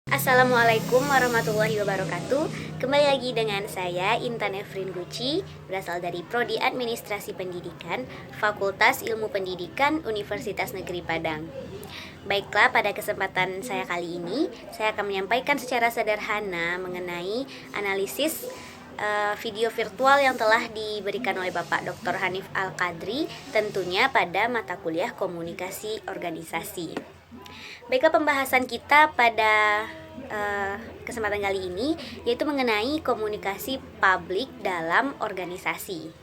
Assalamualaikum warahmatullahi wabarakatuh. Kembali lagi dengan saya Intan Efrin Guci, berasal dari Prodi Administrasi Pendidikan, Fakultas Ilmu Pendidikan Universitas Negeri Padang. Baiklah, pada kesempatan saya kali ini, saya akan menyampaikan secara sederhana mengenai analisis video virtual yang telah diberikan oleh Bapak Dr. Hanif Al-Qadri, tentunya pada mata kuliah Komunikasi Organisasi. Baiklah, pembahasan kita pada kesempatan kali ini yaitu mengenai komunikasi publik dalam organisasi.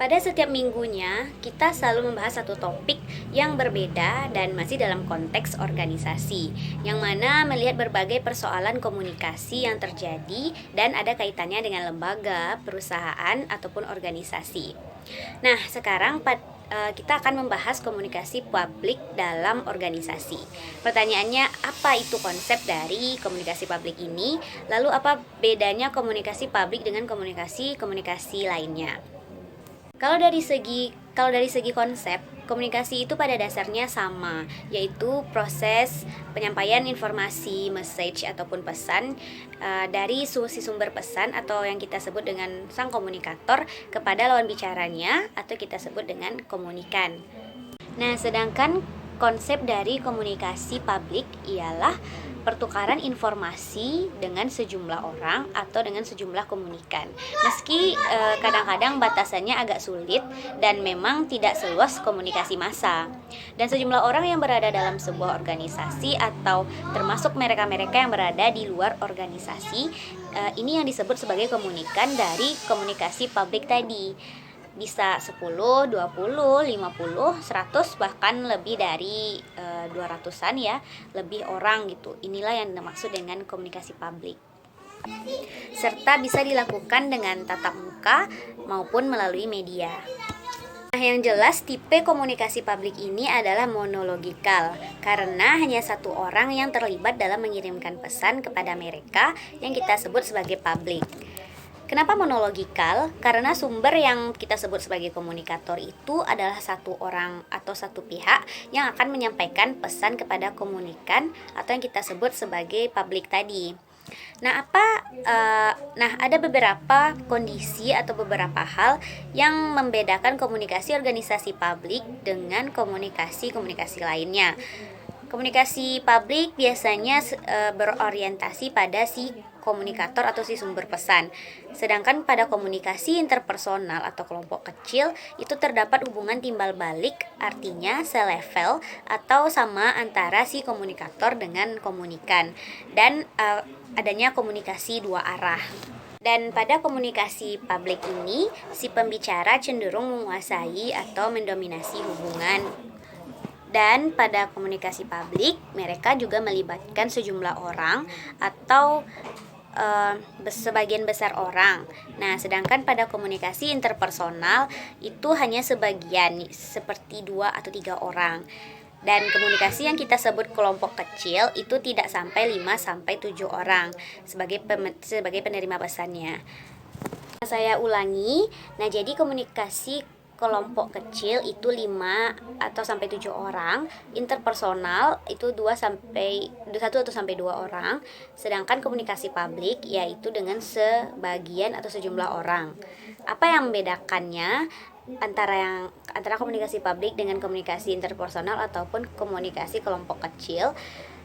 Pada setiap minggunya kita selalu membahas satu topik yang berbeda dan masih dalam konteks organisasi, yang mana melihat berbagai persoalan komunikasi yang terjadi dan ada kaitannya dengan lembaga, perusahaan ataupun organisasi. Nah, sekarang kita akan membahas komunikasi publik dalam organisasi. Pertanyaannya, apa itu konsep dari komunikasi publik ini? Lalu apa bedanya komunikasi publik dengan komunikasi lainnya? Kalau dari segi konsep, komunikasi itu pada dasarnya sama, yaitu proses penyampaian informasi, message ataupun pesan dari si sumber pesan atau yang kita sebut dengan sang komunikator kepada lawan bicaranya atau kita sebut dengan komunikan. Nah, sedangkan konsep dari komunikasi publik ialah pertukaran informasi dengan sejumlah orang atau dengan sejumlah komunikan. Meski kadang-kadang batasannya agak sulit dan memang tidak seluas komunikasi massa. Dan sejumlah orang yang berada dalam sebuah organisasi atau termasuk mereka-mereka yang berada di luar organisasi, ini yang disebut sebagai komunikan dari komunikasi publik tadi. Bisa 10, 20, 50, 100 bahkan lebih dari 200-an ya, lebih orang gitu. Inilah yang dimaksud dengan komunikasi publik. Serta bisa dilakukan dengan tatap muka maupun melalui media. Nah, yang jelas tipe komunikasi publik ini adalah monologikal karena hanya satu orang yang terlibat dalam mengirimkan pesan kepada mereka yang kita sebut sebagai publik. Kenapa monologikal? Karena sumber yang kita sebut sebagai komunikator itu adalah satu orang atau satu pihak yang akan menyampaikan pesan kepada komunikan atau yang kita sebut sebagai publik tadi. Nah, ada beberapa kondisi atau beberapa hal yang membedakan komunikasi organisasi publik dengan komunikasi lainnya. Komunikasi publik biasanya berorientasi pada si komunikator atau si sumber pesan. Sedangkan pada komunikasi interpersonal atau kelompok kecil itu terdapat hubungan timbal balik, artinya selevel atau sama antara si komunikator dengan komunikan, dan adanya komunikasi dua arah. Dan pada komunikasi publik ini, si pembicara cenderung menguasai atau mendominasi hubungan. Dan pada komunikasi publik, mereka juga melibatkan sejumlah orang atau sebagian besar orang. Nah, sedangkan pada komunikasi interpersonal itu hanya sebagian, seperti 2 atau 3 orang. Dan komunikasi yang kita sebut kelompok kecil itu tidak sampai 5 sampai 7 orang sebagai penerima pesannya. Saya ulangi. Nah, jadi komunikasi kelompok kecil itu 5 atau sampai 7 orang, interpersonal itu 1 atau sampai 2 orang, sedangkan komunikasi publik yaitu dengan sebagian atau sejumlah orang. Apa yang membedakannya antara komunikasi publik dengan komunikasi interpersonal ataupun komunikasi kelompok kecil?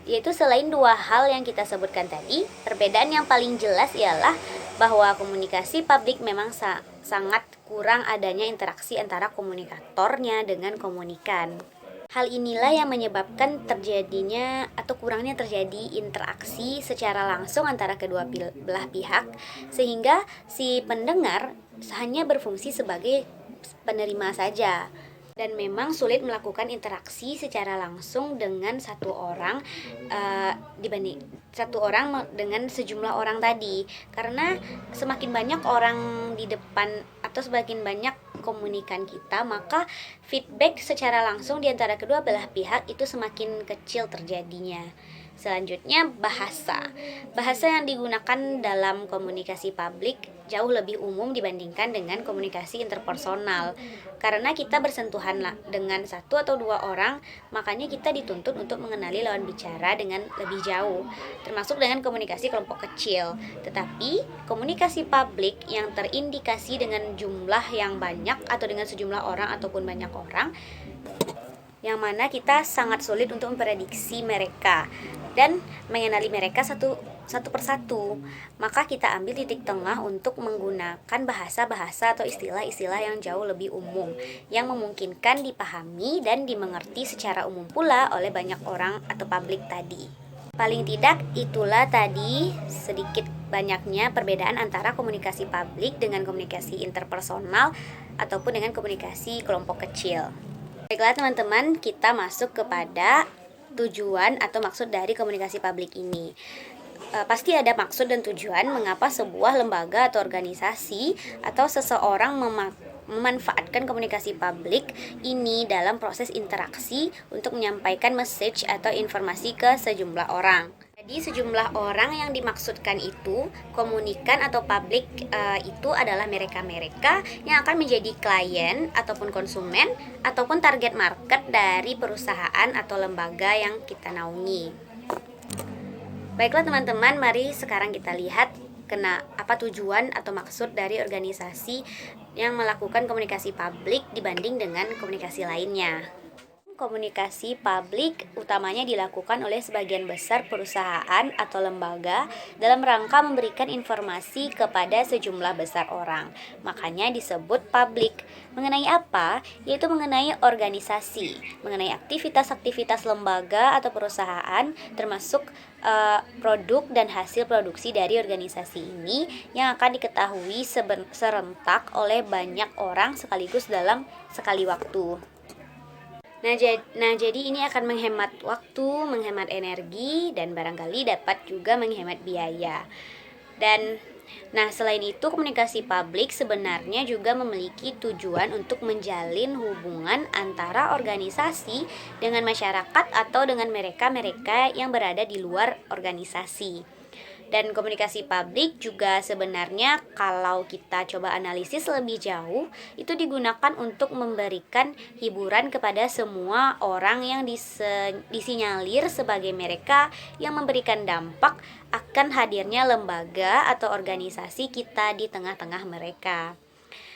Yaitu selain 2 hal yang kita sebutkan tadi, perbedaan yang paling jelas ialah bahwa komunikasi publik memang sangat kurang adanya interaksi antara komunikatornya dengan komunikan. Hal inilah yang menyebabkan terjadinya atau kurangnya terjadi interaksi secara langsung antara kedua belah pihak, sehingga si pendengar hanya berfungsi sebagai penerima saja. Dan memang sulit melakukan interaksi secara langsung dengan satu orang dengan sejumlah orang tadi, karena semakin banyak orang di depan atau semakin banyak komunikan kita, maka feedback secara langsung di antara kedua belah pihak itu semakin kecil terjadinya. Selanjutnya, bahasa. Bahasa yang digunakan dalam komunikasi publik jauh lebih umum dibandingkan dengan komunikasi interpersonal. Karena kita bersentuhan dengan satu atau dua orang, makanya kita dituntut untuk mengenali lawan bicara dengan lebih jauh, termasuk dengan komunikasi kelompok kecil. Tetapi, komunikasi publik yang terindikasi dengan jumlah yang banyak atau dengan sejumlah orang ataupun banyak orang, yang mana kita sangat sulit untuk memprediksi mereka dan mengenali mereka satu persatu. Maka kita ambil titik tengah untuk menggunakan bahasa-bahasa atau istilah-istilah yang jauh lebih umum, yang memungkinkan dipahami dan dimengerti secara umum pula oleh banyak orang atau publik tadi. Paling tidak itulah tadi sedikit banyaknya perbedaan antara komunikasi publik dengan komunikasi interpersonal ataupun dengan komunikasi kelompok kecil. Baiklah teman-teman, kita masuk kepada tujuan atau maksud dari komunikasi publik ini. Pasti ada maksud dan tujuan mengapa sebuah lembaga atau organisasi atau seseorang memanfaatkan komunikasi publik ini dalam proses interaksi untuk menyampaikan message atau informasi ke sejumlah orang. Jadi sejumlah orang yang dimaksudkan itu, komunikan atau publik itu adalah mereka-mereka yang akan menjadi klien ataupun konsumen ataupun target market dari perusahaan atau lembaga yang kita naungi. Baiklah teman-teman, mari sekarang kita lihat apa tujuan atau maksud dari organisasi yang melakukan komunikasi publik dibanding dengan komunikasi lainnya. Komunikasi publik utamanya dilakukan oleh sebagian besar perusahaan atau lembaga dalam rangka memberikan informasi kepada sejumlah besar orang. Makanya disebut publik. Mengenai apa? Yaitu mengenai organisasi, mengenai aktivitas-aktivitas lembaga atau perusahaan, termasuk produk dan hasil produksi dari organisasi ini yang akan diketahui serentak oleh banyak orang sekaligus dalam sekali waktu. Nah, jadi ini akan menghemat waktu, menghemat energi, dan barangkali dapat juga menghemat biaya. Selain itu, komunikasi publik sebenarnya juga memiliki tujuan untuk menjalin hubungan antara organisasi dengan masyarakat atau dengan mereka-mereka yang berada di luar organisasi. Dan komunikasi publik juga sebenarnya kalau kita coba analisis lebih jauh, itu digunakan untuk memberikan hiburan kepada semua orang yang disinyalir sebagai mereka yang memberikan dampak akan hadirnya lembaga atau organisasi kita di tengah-tengah mereka.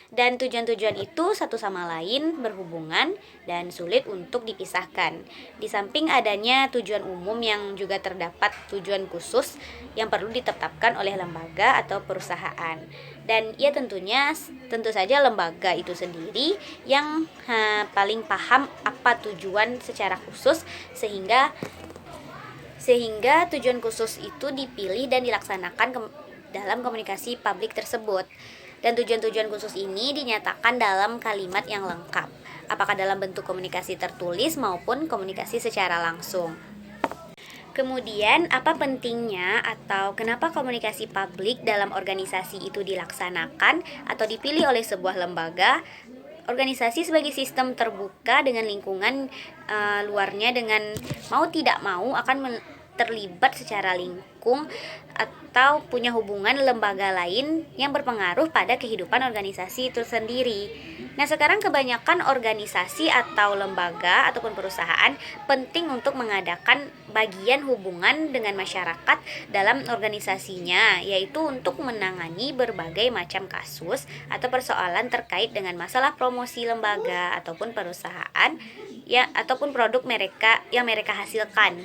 Dan tujuan-tujuan itu satu sama lain berhubungan dan sulit untuk dipisahkan. Di samping adanya tujuan umum yang juga terdapat tujuan khusus yang perlu ditetapkan oleh lembaga atau perusahaan. Dan ya tentu saja lembaga itu sendiri yang paling paham apa tujuan secara khusus sehingga tujuan khusus itu dipilih dan dilaksanakan dalam komunikasi publik tersebut. Dan tujuan-tujuan khusus ini dinyatakan dalam kalimat yang lengkap, apakah dalam bentuk komunikasi tertulis maupun komunikasi secara langsung. Kemudian, apa pentingnya atau kenapa komunikasi publik dalam organisasi itu dilaksanakan atau dipilih oleh sebuah lembaga? Organisasi sebagai sistem terbuka dengan lingkungan luarnya dengan mau tidak mau akan terlibat secara lingkung atau punya hubungan lembaga lain yang berpengaruh pada kehidupan organisasi itu sendiri. Nah, sekarang kebanyakan organisasi atau lembaga ataupun perusahaan penting untuk mengadakan bagian hubungan dengan masyarakat dalam organisasinya, yaitu untuk menangani berbagai macam kasus atau persoalan terkait dengan masalah promosi lembaga ataupun perusahaan ataupun produk yang mereka hasilkan.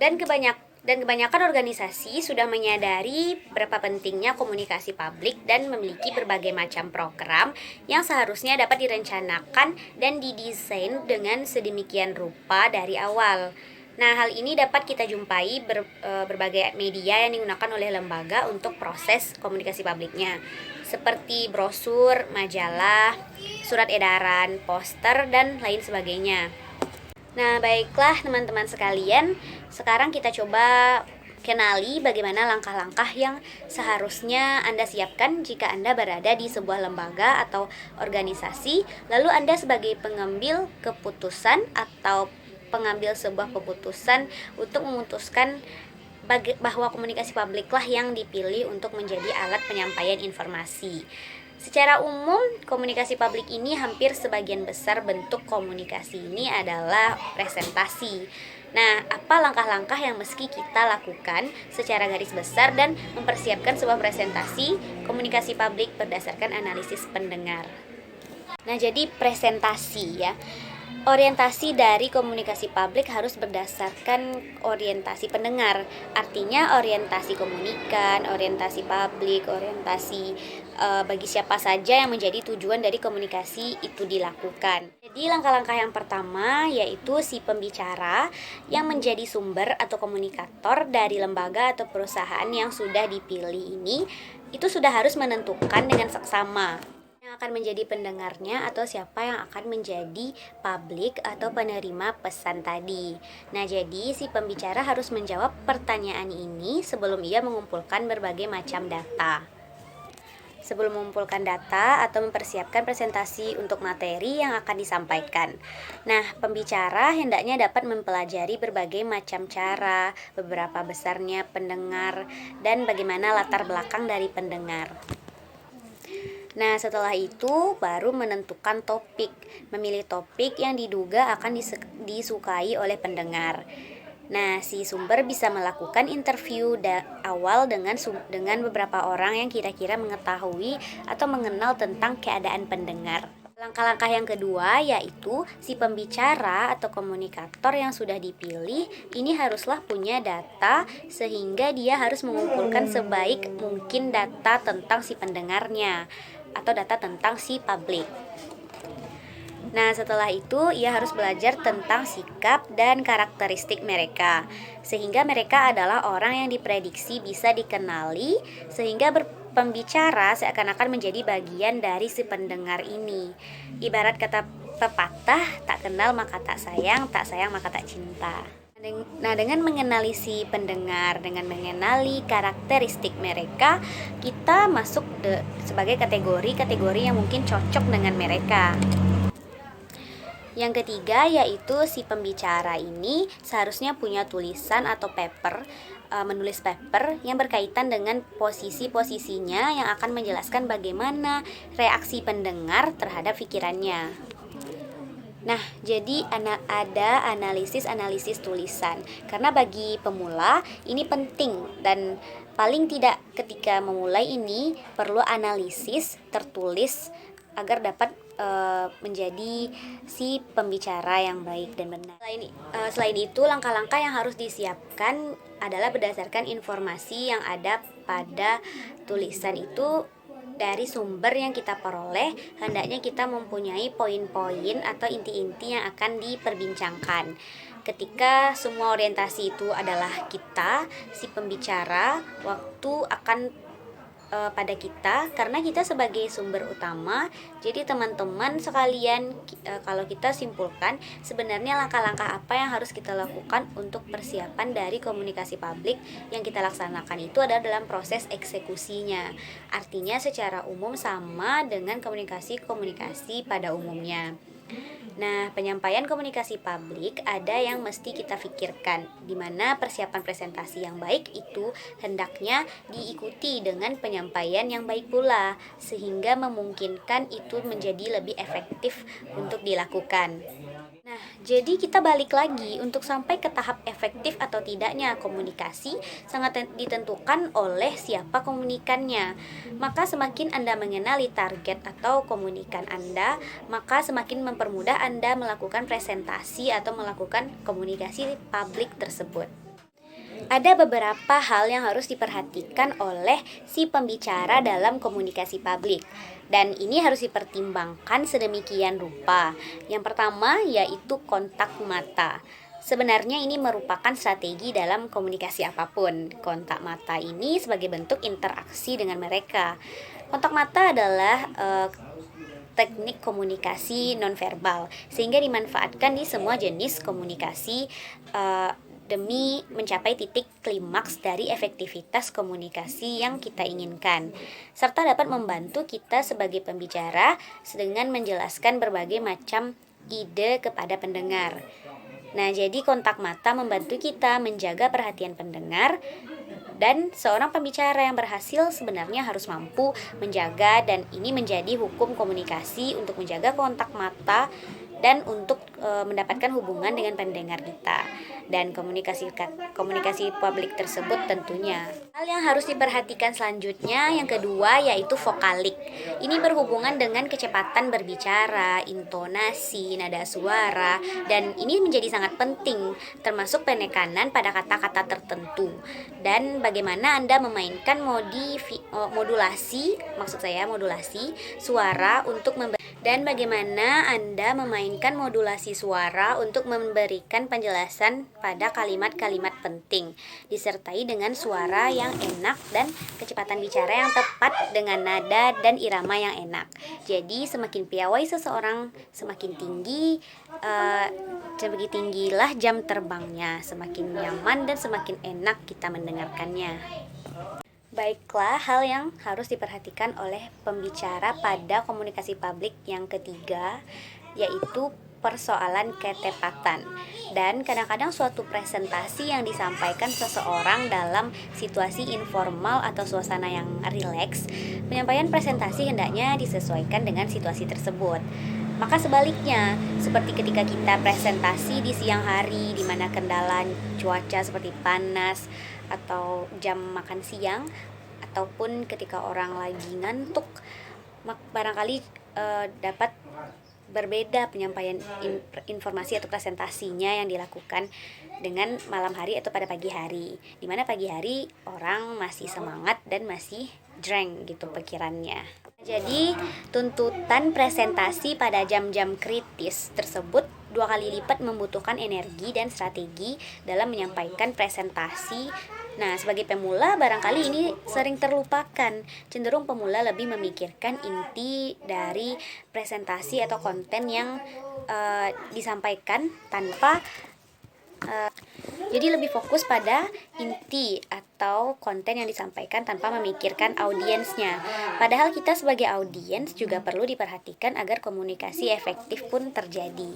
Dan kebanyakan organisasi sudah menyadari berapa pentingnya komunikasi publik dan memiliki berbagai macam program yang seharusnya dapat direncanakan dan didesain dengan sedemikian rupa dari awal. Nah, hal ini dapat kita jumpai berbagai media yang digunakan oleh lembaga untuk proses komunikasi publiknya, seperti brosur, majalah, surat edaran, poster, dan lain sebagainya. Nah, baiklah teman-teman sekalian, sekarang kita coba kenali bagaimana langkah-langkah yang seharusnya Anda siapkan jika Anda berada di sebuah lembaga atau organisasi, lalu Anda sebagai pengambil keputusan atau pengambil sebuah keputusan untuk memutuskan bahwa komunikasi publik lah yang dipilih untuk menjadi alat penyampaian informasi. Secara umum, komunikasi publik ini hampir sebagian besar bentuk komunikasi ini adalah presentasi. Nah, apa langkah-langkah yang mesti kita lakukan secara garis besar dan mempersiapkan sebuah presentasi komunikasi publik berdasarkan analisis pendengar. Nah, jadi presentasi ya. Orientasi dari komunikasi publik harus berdasarkan orientasi pendengar. Artinya orientasi komunikan, orientasi publik, orientasi bagi siapa saja yang menjadi tujuan dari komunikasi itu dilakukan. Jadi langkah-langkah yang pertama yaitu si pembicara yang menjadi sumber atau komunikator dari lembaga atau perusahaan yang sudah dipilih ini itu sudah harus menentukan dengan seksama yang akan menjadi pendengarnya atau siapa yang akan menjadi publik atau penerima pesan tadi. Nah, jadi si pembicara harus menjawab pertanyaan ini sebelum ia mengumpulkan berbagai macam data. Sebelum mengumpulkan data atau mempersiapkan presentasi untuk materi yang akan disampaikan. Nah, pembicara hendaknya dapat mempelajari berbagai macam cara, beberapa besarnya pendengar, dan bagaimana latar belakang dari pendengar. Nah, setelah itu baru menentukan topik, memilih topik yang diduga akan disukai oleh pendengar. Nah, si sumber bisa melakukan interview awal dengan beberapa orang yang kira-kira mengetahui atau mengenal tentang keadaan pendengar. Langkah-langkah yang kedua yaitu si pembicara atau komunikator yang sudah dipilih ini haruslah punya data sehingga dia harus mengumpulkan sebaik mungkin data tentang si pendengarnya atau data tentang si publik. Nah, setelah itu ia harus belajar tentang sikap dan karakteristik mereka sehingga mereka adalah orang yang diprediksi bisa dikenali sehingga pembicara seakan-akan menjadi bagian dari si pendengar ini. Ibarat kata pepatah, tak kenal maka tak sayang maka tak cinta. Nah, dengan mengenali si pendengar, dengan mengenali karakteristik mereka, kita masuk sebagai kategori yang mungkin cocok dengan mereka. Yang ketiga yaitu si pembicara ini seharusnya punya tulisan atau menulis paper yang berkaitan dengan posisi-posisinya yang akan menjelaskan bagaimana reaksi pendengar terhadap pikirannya. Nah, jadi ada analisis tulisan. Karena bagi pemula ini penting dan paling tidak ketika memulai ini perlu analisis tertulis agar dapat menjadi si pembicara yang baik dan benar. Selain itu, langkah-langkah yang harus disiapkan adalah berdasarkan informasi yang ada pada tulisan itu. Dari sumber yang kita peroleh, hendaknya kita mempunyai poin-poin atau inti-inti yang akan diperbincangkan. Ketika semua orientasi itu adalah kita, si pembicara, waktu akan pada kita karena kita sebagai sumber utama. Jadi teman-teman sekalian, kalau kita simpulkan sebenarnya langkah-langkah apa yang harus kita lakukan untuk persiapan dari komunikasi publik yang kita laksanakan itu adalah dalam proses eksekusinya. Artinya secara umum sama dengan komunikasi pada umumnya. Nah, penyampaian komunikasi publik ada yang mesti kita pikirkan, di mana persiapan presentasi yang baik itu hendaknya diikuti dengan penyampaian yang baik pula, sehingga memungkinkan itu menjadi lebih efektif untuk dilakukan. Nah, jadi kita balik lagi untuk sampai ke tahap efektif atau tidaknya komunikasi sangat ditentukan oleh siapa komunikannya. Maka semakin Anda mengenali target atau komunikan Anda, maka semakin mempermudah Anda melakukan presentasi atau melakukan komunikasi publik tersebut. Ada beberapa hal yang harus diperhatikan oleh si pembicara dalam komunikasi publik, dan ini harus dipertimbangkan sedemikian rupa. Yang pertama yaitu kontak mata. Sebenarnya ini merupakan strategi dalam komunikasi apapun. Kontak mata ini sebagai bentuk interaksi dengan mereka. Kontak mata adalah teknik komunikasi nonverbal, sehingga dimanfaatkan di semua jenis komunikasi demi mencapai titik klimaks dari efektivitas komunikasi yang kita inginkan, serta dapat membantu kita sebagai pembicara dengan menjelaskan berbagai macam ide kepada pendengar. Nah, jadi kontak mata membantu kita menjaga perhatian pendengar, dan seorang pembicara yang berhasil sebenarnya harus mampu menjaga, dan ini menjadi hukum komunikasi untuk menjaga kontak mata dan untuk mendapatkan hubungan dengan pendengar kita dan komunikasi publik tersebut tentunya. Hal yang harus diperhatikan selanjutnya yang kedua yaitu vokalik. Ini berhubungan dengan kecepatan berbicara, intonasi, nada suara, dan ini menjadi sangat penting termasuk penekanan pada kata-kata tertentu. Dan bagaimana Anda memainkan modulasi suara untuk dan bagaimana Anda memainkan modulasi suara untuk memberikan penjelasan pada kalimat-kalimat penting, disertai dengan suara yang enak dan kecepatan bicara yang tepat dengan nada dan irama yang enak. Jadi semakin piawai seseorang, semakin tinggilah jam terbangnya, semakin nyaman dan semakin enak kita mendengarkannya. Baiklah, hal yang harus diperhatikan oleh pembicara pada komunikasi publik yang ketiga yaitu persoalan ketepatan. Dan kadang-kadang suatu presentasi yang disampaikan seseorang dalam situasi informal atau suasana yang rileks, penyampaian presentasi hendaknya disesuaikan dengan situasi tersebut. Maka sebaliknya, seperti ketika kita presentasi di siang hari di mana kendala cuaca seperti panas atau jam makan siang, ataupun ketika orang lagi ngantuk, barangkali dapat berbeda penyampaian informasi atau presentasinya yang dilakukan dengan malam hari atau pada pagi hari, di mana pagi hari orang masih semangat dan masih jreng gitu pikirannya. Jadi tuntutan presentasi pada jam-jam kritis tersebut 2 kali lipat membutuhkan energi dan strategi dalam menyampaikan presentasi. Nah, sebagai pemula barangkali ini sering terlupakan. Cenderung pemula lebih memikirkan inti dari presentasi atau konten yang disampaikan tanpa jadi lebih fokus pada inti atau konten yang disampaikan tanpa memikirkan audiensnya. Padahal kita sebagai audiens juga perlu diperhatikan agar komunikasi efektif pun terjadi.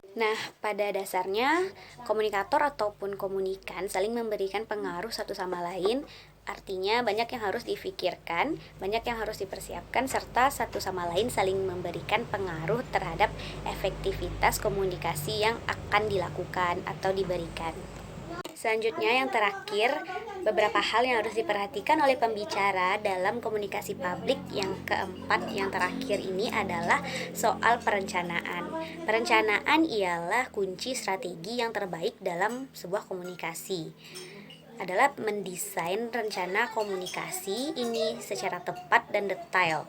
Nah, pada dasarnya komunikator ataupun komunikan saling memberikan pengaruh satu sama lain. Artinya banyak yang harus difikirkan, banyak yang harus dipersiapkan, serta satu sama lain saling memberikan pengaruh terhadap efektivitas komunikasi yang akan dilakukan atau diberikan. Selanjutnya yang terakhir, beberapa hal yang harus diperhatikan oleh pembicara dalam komunikasi publik yang keempat yang terakhir ini adalah soal perencanaan. Perencanaan ialah kunci strategi yang terbaik dalam sebuah komunikasi. Adalah mendesain rencana komunikasi ini secara tepat dan detail.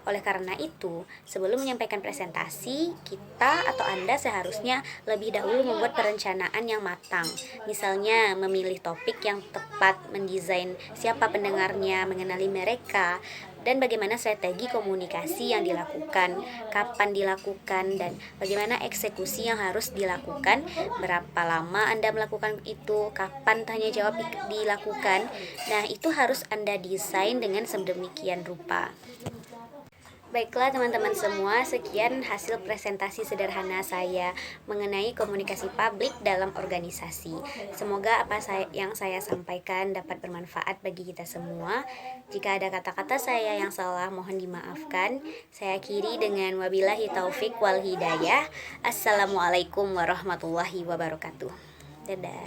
Oleh karena itu, sebelum menyampaikan presentasi, kita atau Anda seharusnya lebih dahulu membuat perencanaan yang matang. Misalnya, memilih topik yang tepat, mendesain siapa pendengarnya, mengenali mereka, dan bagaimana strategi komunikasi yang dilakukan, kapan dilakukan, dan bagaimana eksekusi yang harus dilakukan, berapa lama Anda melakukan itu, kapan tanya jawab dilakukan. Nah, itu harus Anda desain dengan sedemikian rupa. Baiklah teman-teman semua, sekian hasil presentasi sederhana saya mengenai komunikasi publik dalam organisasi. Semoga yang saya sampaikan dapat bermanfaat bagi kita semua. Jika ada kata-kata saya yang salah, mohon dimaafkan. Saya akhiri dengan wabillahi taufik wal hidayah. Assalamualaikum warahmatullahi wabarakatuh. Dadah.